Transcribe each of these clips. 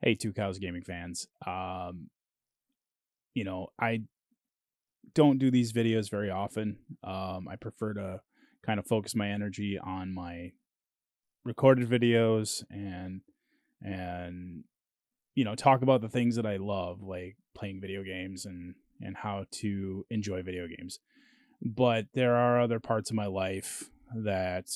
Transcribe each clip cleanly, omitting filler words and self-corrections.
Hey, TwoCowsGaming fans. I don't do these videos very often. I prefer to kind of focus my energy on my recorded videos and talk about the things that I love, like playing video games and how to enjoy video games. But there are other parts of my life that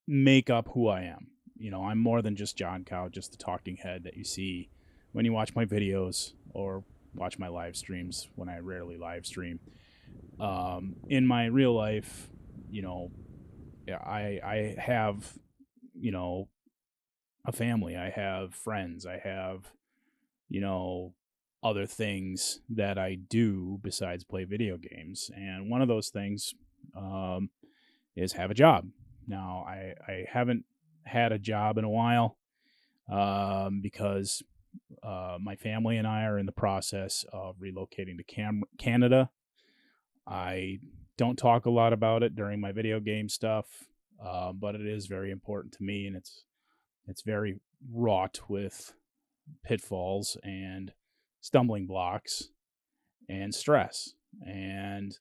make up who I am. I'm more than just John Cow, just the talking head that you see when you watch my videos or watch my live streams when I rarely live stream. In my real life, you know, I have, you know, a family. I have friends. I have, you know, other things that I do besides play video games. And one of those things is have a job. Now, I haven't had a job in a while because my family and I are in the process of relocating to Canada. I don't talk a lot about it during my video game stuff, but it is very important to me, and it's very wrought with pitfalls and stumbling blocks and stress. And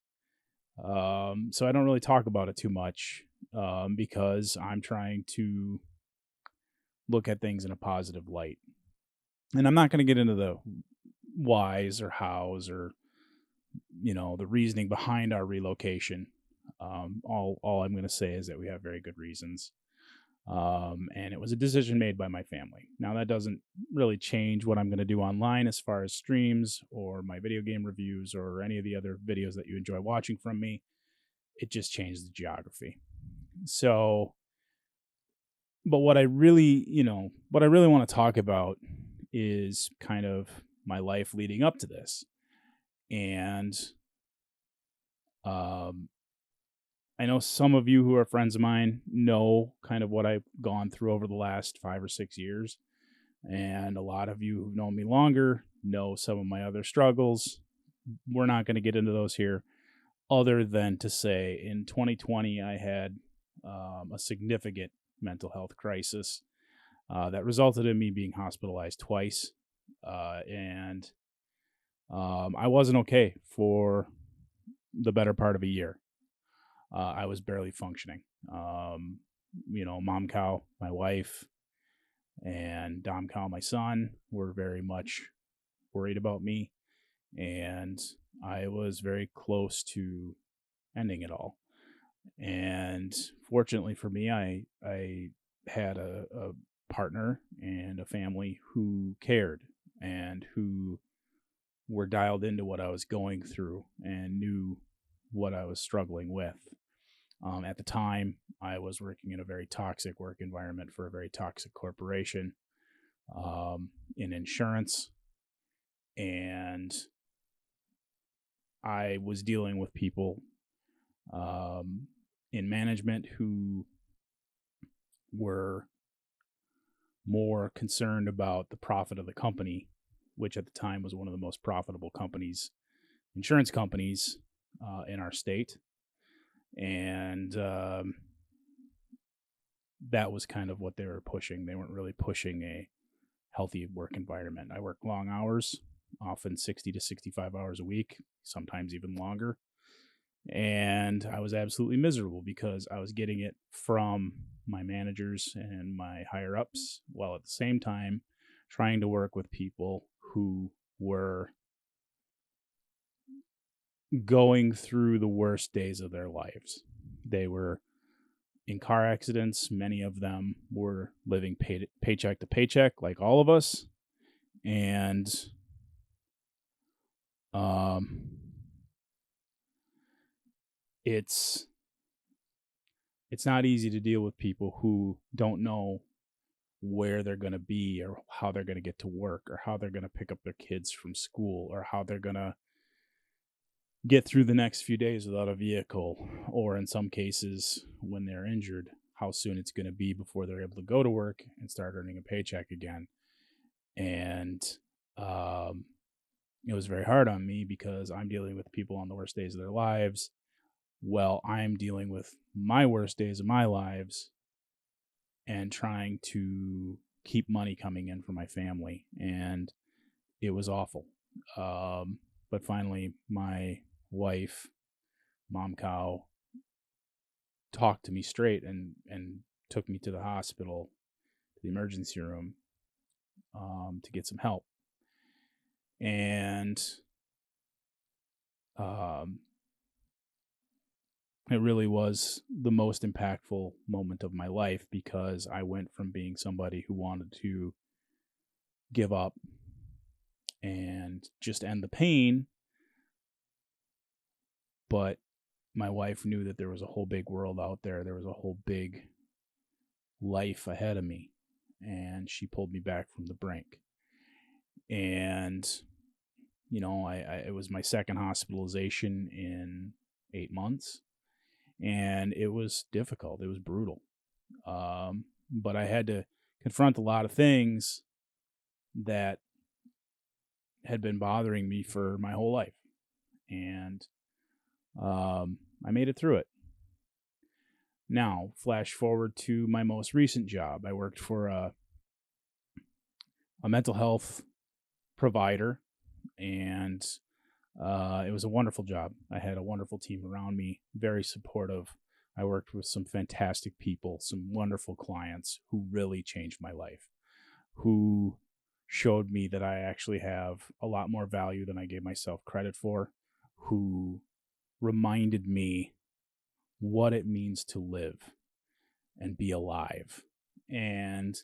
so I don't really talk about it too much because I'm trying to look at things in a positive light. And I'm not going to get into the whys or hows or the reasoning behind our relocation. All I'm going to say is that we have very good reasons. And it was a decision made by my family. Now, that doesn't really change what I'm going to do online as far as streams or my video game reviews or any of the other videos that you enjoy watching from me. It just changed the geography. So, but what I really want to talk about is kind of my life leading up to this. And I know some of you who are friends of mine know kind of what I've gone through over the last 5 or 6 years. And a lot of you who've known me longer know some of my other struggles. We're not going to get into those here, other than to say in 2020, I had a significant mental health crisis that resulted in me being hospitalized twice. And I wasn't okay for the better part of a year. I was barely functioning. Mom Cow, my wife, and Dom Cow, my son, were very much worried about me. And I was very close to ending it all. And fortunately for me, I had a partner and a family who cared and who were dialed into what I was going through and knew what I was struggling with. At the time, I was working in a very toxic work environment for a very toxic corporation in insurance. And I was dealing with people in management who were more concerned about the profit of the company, which at the time was one of the most profitable companies, insurance companies in our state. And that was kind of what they were pushing. They weren't really pushing a healthy work environment. I worked long hours, often 60 to 65 hours a week, sometimes even longer. And I was absolutely miserable because I was getting it from my managers and my higher ups, while at the same time trying to work with people who were going through the worst days of their lives. They were in car accidents. Many of them were living paycheck to paycheck, like all of us. And it's not easy to deal with people who don't know where they're going to be or how they're going to get to work or how they're going to pick up their kids from school or how they're going to get through the next few days without a vehicle, or in some cases when they're injured, how soon it's going to be before they're able to go to work and start earning a paycheck again. And it was very hard on me because I'm dealing with people on the worst days of their lives. Well, I'm dealing with my worst days of my lives and trying to keep money coming in for my family, and it was awful. But finally, my wife, Mom Cow, talked to me straight and took me to the hospital, to the emergency room, to get some help. And it really was the most impactful moment of my life, because I went from being somebody who wanted to give up and just end the pain, but my wife knew that there was a whole big world out there. There was a whole big life ahead of me, and she pulled me back from the brink. And you know, it was my second hospitalization in 8 months, and it was difficult. It was brutal. But I had to confront a lot of things that had been bothering me for my whole life. And I made it through it. Now, flash forward to my most recent job. I worked for a mental health provider, and it was a wonderful job. I had a wonderful team around me, very supportive. I worked with some fantastic people, some wonderful clients who really changed my life, who showed me that I actually have a lot more value than I gave myself credit for, who reminded me what it means to live and be alive. And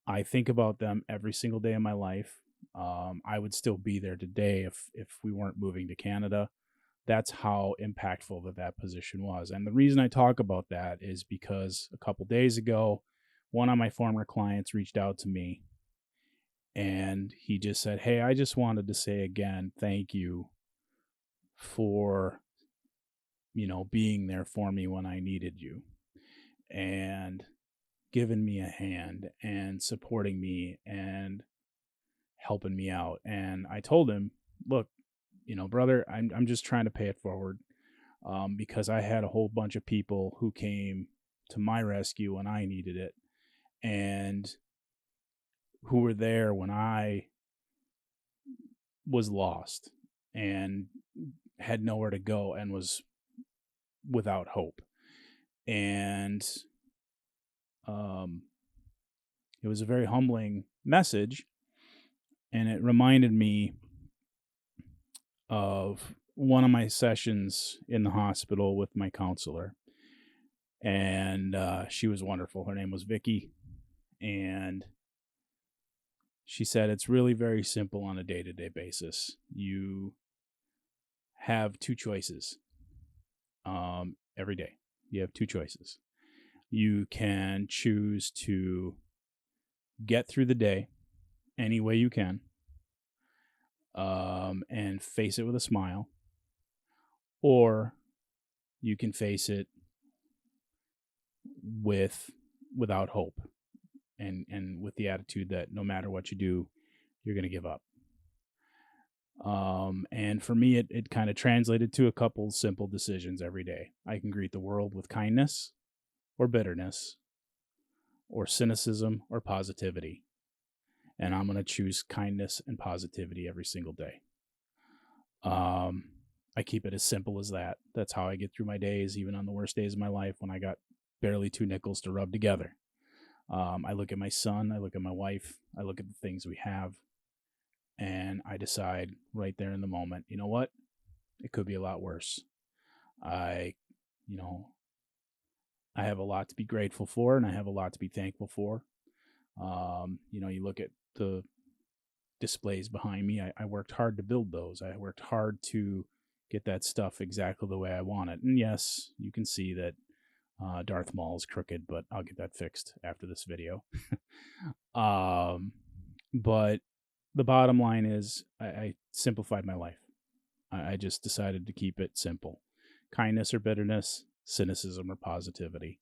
I think about them every single day of my life. I would still be there today if we weren't moving to Canada. That's how impactful that position was. And the reason I talk about that is because a couple days ago, one of my former clients reached out to me, and he just said, "Hey, I just wanted to say again, thank you for, being there for me when I needed you, and giving me a hand and supporting me and helping me out." And I told him, "Look, brother, I'm just trying to pay it forward, because I had a whole bunch of people who came to my rescue when I needed it, and who were there when I was lost and had nowhere to go and was without hope." And it was a very humbling message, and it reminded me of one of my sessions in the hospital with my counselor. And she was wonderful. Her name was Vicky. And she said, it's really very simple on a day-to-day basis. You have two choices every day. You have two choices. You can choose to get through the day any way you can, and face it with a smile, or you can face it without hope, and with the attitude that no matter what you do, you're going to give up. And for me, it kind of translated to a couple simple decisions every day. I can greet the world with kindness or bitterness or cynicism or positivity. And I'm going to choose kindness and positivity every single day. I keep it as simple as that. That's how I get through my days, even on the worst days of my life when I got barely 2 nickels to rub together. I look at my son, I look at my wife, I look at the things we have, and I decide right there in the moment, you know what? It could be a lot worse. I have a lot to be grateful for, and I have a lot to be thankful for. You look at the displays behind me. I worked hard to build those. I worked hard to get that stuff exactly the way I want it. And yes, you can see that Darth Maul is crooked, but I'll get that fixed after this video. But the bottom line is I simplified my life. I just decided to keep it simple. Kindness or bitterness, cynicism or positivity.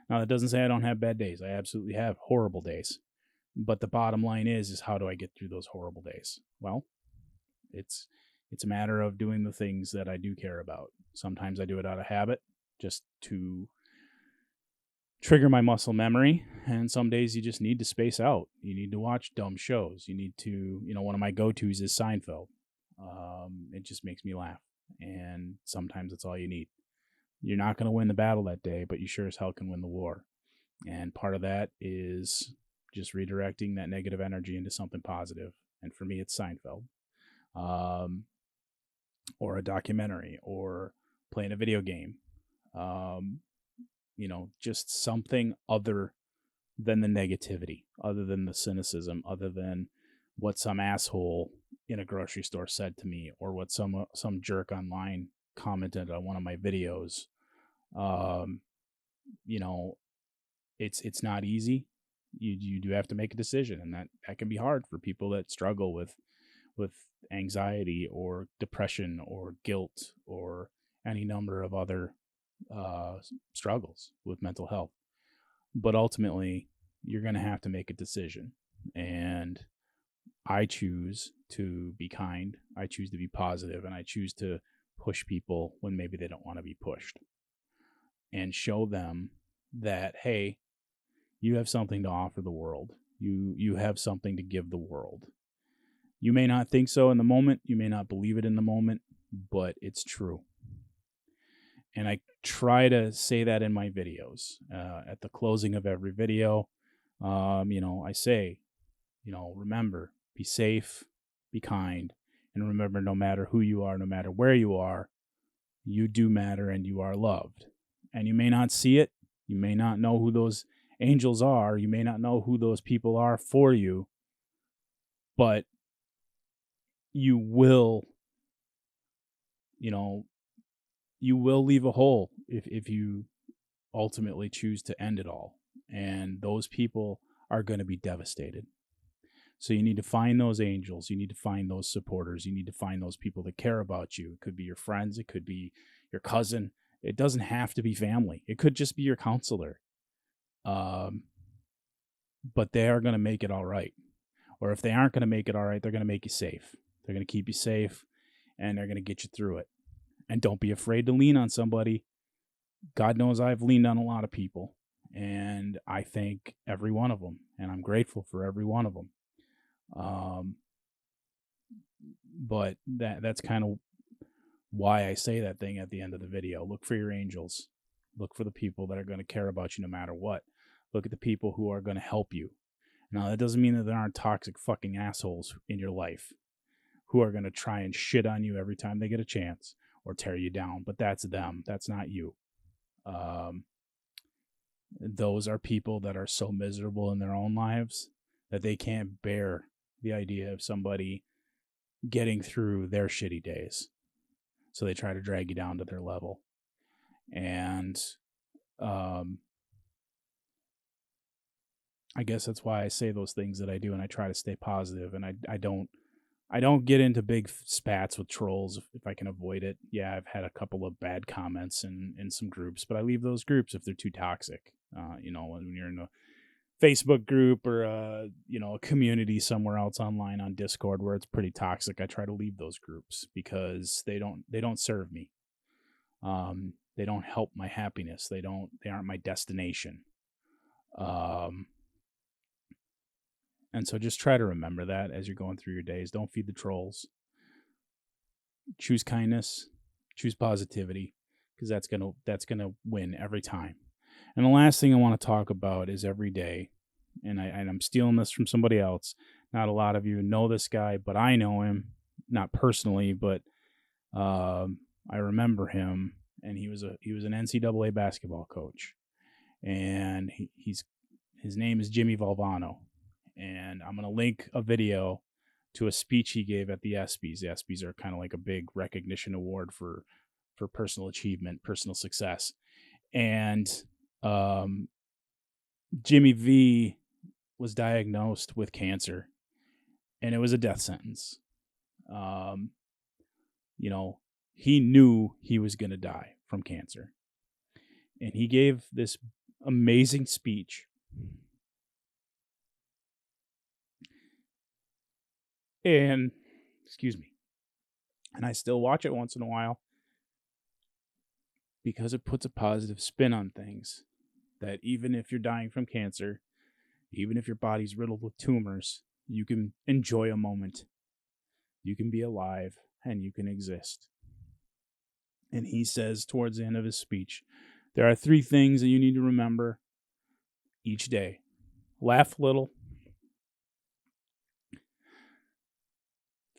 Now, that doesn't say I don't have bad days. I absolutely have horrible days. But the bottom line is how do I get through those horrible days? Well, it's a matter of doing the things that I do care about. Sometimes I do it out of habit, just to trigger my muscle memory. And some days you just need to space out. You need to watch dumb shows. You need to, one of my go-tos is Seinfeld. It just makes me laugh. And sometimes it's all you need. You're not going to win the battle that day, but you sure as hell can win the war. And part of that is just redirecting that negative energy into something positive. And for me, it's Seinfeld. Or a documentary, or playing a video game. Just something other than the negativity, other than the cynicism, other than what some asshole in a grocery store said to me, or what some jerk online commented on one of my videos. It's not easy. You do have to make a decision, and that can be hard for people that struggle with anxiety or depression or guilt or any number of other struggles with mental health. But ultimately, you're going to have to make a decision. And I choose to be kind. I choose to be positive, and I choose to push people when maybe they don't want to be pushed, and show them that, hey, you have something to offer the world. You have something to give the world. You may not think so in the moment. You may not believe it in the moment, but it's true. And I try to say that in my videos. At the closing of every video, I say, remember, be safe, be kind, and remember, no matter who you are, no matter where you are, you do matter and you are loved. And you may not see it. You may not know who those angels are. You may not know who those people are for you, but you will, you will leave a hole if you ultimately choose to end it all. And those people are going to be devastated. So you need to find those angels. You need to find those supporters. You need to find those people that care about you. It could be your friends. It could be your cousin. It doesn't have to be family. It could just be your counselor. But they are going to make it all right. Or if they aren't going to make it all right, they're going to make you safe. They're going to keep you safe, and they're going to get you through it. And don't be afraid to lean on somebody. God knows I've leaned on a lot of people, and I thank every one of them, and I'm grateful for every one of them. But that's kind of why I say that thing at the end of the video. Look for your angels. Look for the people that are going to care about you no matter what. Look at the people who are going to help you. Now, that doesn't mean that there aren't toxic fucking assholes in your life who are going to try and shit on you every time they get a chance or tear you down. But that's them. That's not you. Those are people that are so miserable in their own lives that they can't bear the idea of somebody getting through their shitty days. So they try to drag you down to their level. And I guess that's why I say those things that I do, and I try to stay positive, and I don't get into big spats with trolls if I can avoid it. Yeah, I've had a couple of bad comments in some groups, but I leave those groups if they're too toxic. When you're in a Facebook group or a community somewhere else online on Discord where it's pretty toxic, I try to leave those groups because they don't serve me. They don't help my happiness. They aren't my destination. And so just try to remember that as you're going through your days. Don't feed the trolls. Choose kindness, choose positivity, because that's gonna win every time. And the last thing I want to talk about is every day, and I'm stealing this from somebody else. Not a lot of you know this guy, but I know him, not personally, but I remember him, and he was an NCAA basketball coach, and his name is Jimmy Valvano. And I'm going to link a video to a speech he gave at the ESPYs. The ESPYs are kind of like a big recognition award for personal achievement, personal success. And Jimmy V was diagnosed with cancer, and it was a death sentence. He knew he was going to die from cancer. And he gave this amazing speech. And, excuse me, and I still watch it once in a while because it puts a positive spin on things. that even if you're dying from cancer, even if your body's riddled with tumors, you can enjoy a moment. You can be alive and you can exist. And he says towards the end of his speech, there are 3 things that you need to remember each day. Laugh a little,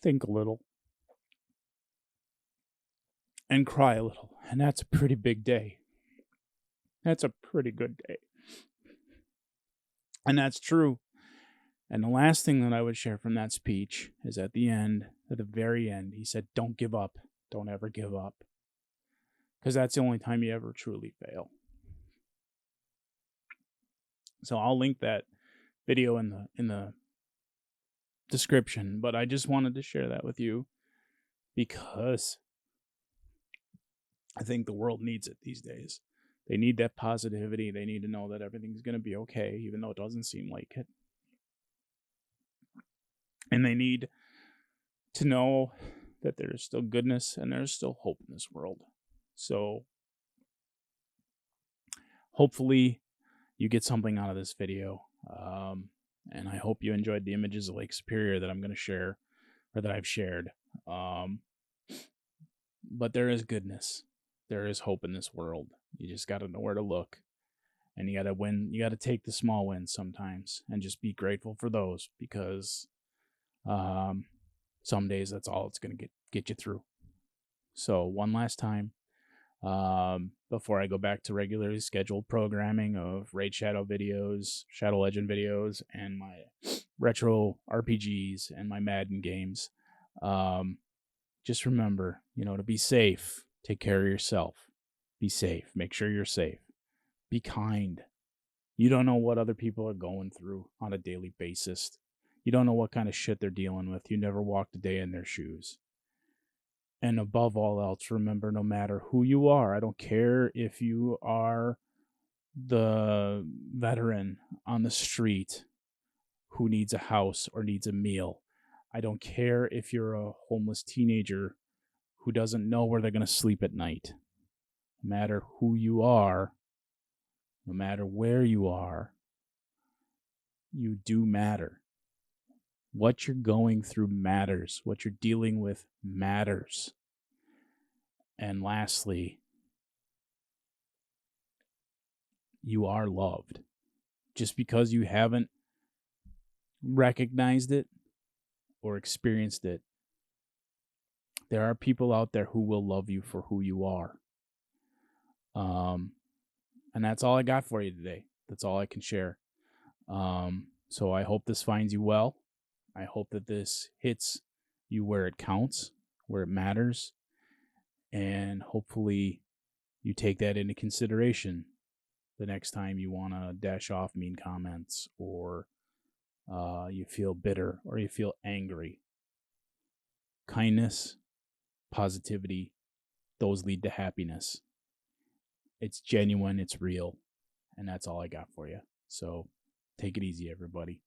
think a little, and cry a little. And that's a pretty big day. That's a pretty good day. And that's true. And the last thing that I would share from that speech is at the very end, he said, don't give up. Don't ever give up. Because that's the only time you ever truly fail. So I'll link that video in the description, but I just wanted to share that with you because I think the world needs it these days. They need that positivity. They need to know that everything's going to be okay, even though it doesn't seem like it. And they need to know that there's still goodness and there's still hope in this world. So hopefully you get something out of this video. And I hope you enjoyed the images of Lake Superior that I'm going to share, or that I've shared. But there is goodness. There is hope in this world. You just got to know where to look. And you got to win. You got to take the small wins sometimes and just be grateful for those, because some days that's all it's going to get you through. So one last time, before I go back to regularly scheduled programming of Raid Shadow videos, Shadow Legend videos, and my retro RPGs and my Madden games, just remember, to be safe. Take care of yourself. Be safe. Make sure you're safe. Be kind. You don't know what other people are going through on a daily basis. You don't know what kind of shit they're dealing with. You never walked a day in their shoes. And above all else, remember, no matter who you are, I don't care if you are the veteran on the street who needs a house or needs a meal. I don't care if you're a homeless teenager who doesn't know where they're going to sleep at night. No matter who you are, no matter where you are, you do matter. What you're going through matters. What you're dealing with matters. And lastly, you are loved. Just because you haven't recognized it or experienced it, there are people out there who will love you for who you are. And that's all I got for you today. That's all I can share. So I hope this finds you well. I hope that this hits you where it counts, where it matters. And hopefully you take that into consideration the next time you want to dash off mean comments, or you feel bitter, or you feel angry. Kindness, positivity, those lead to happiness. It's genuine, it's real, and that's all I got for you. So take it easy, everybody.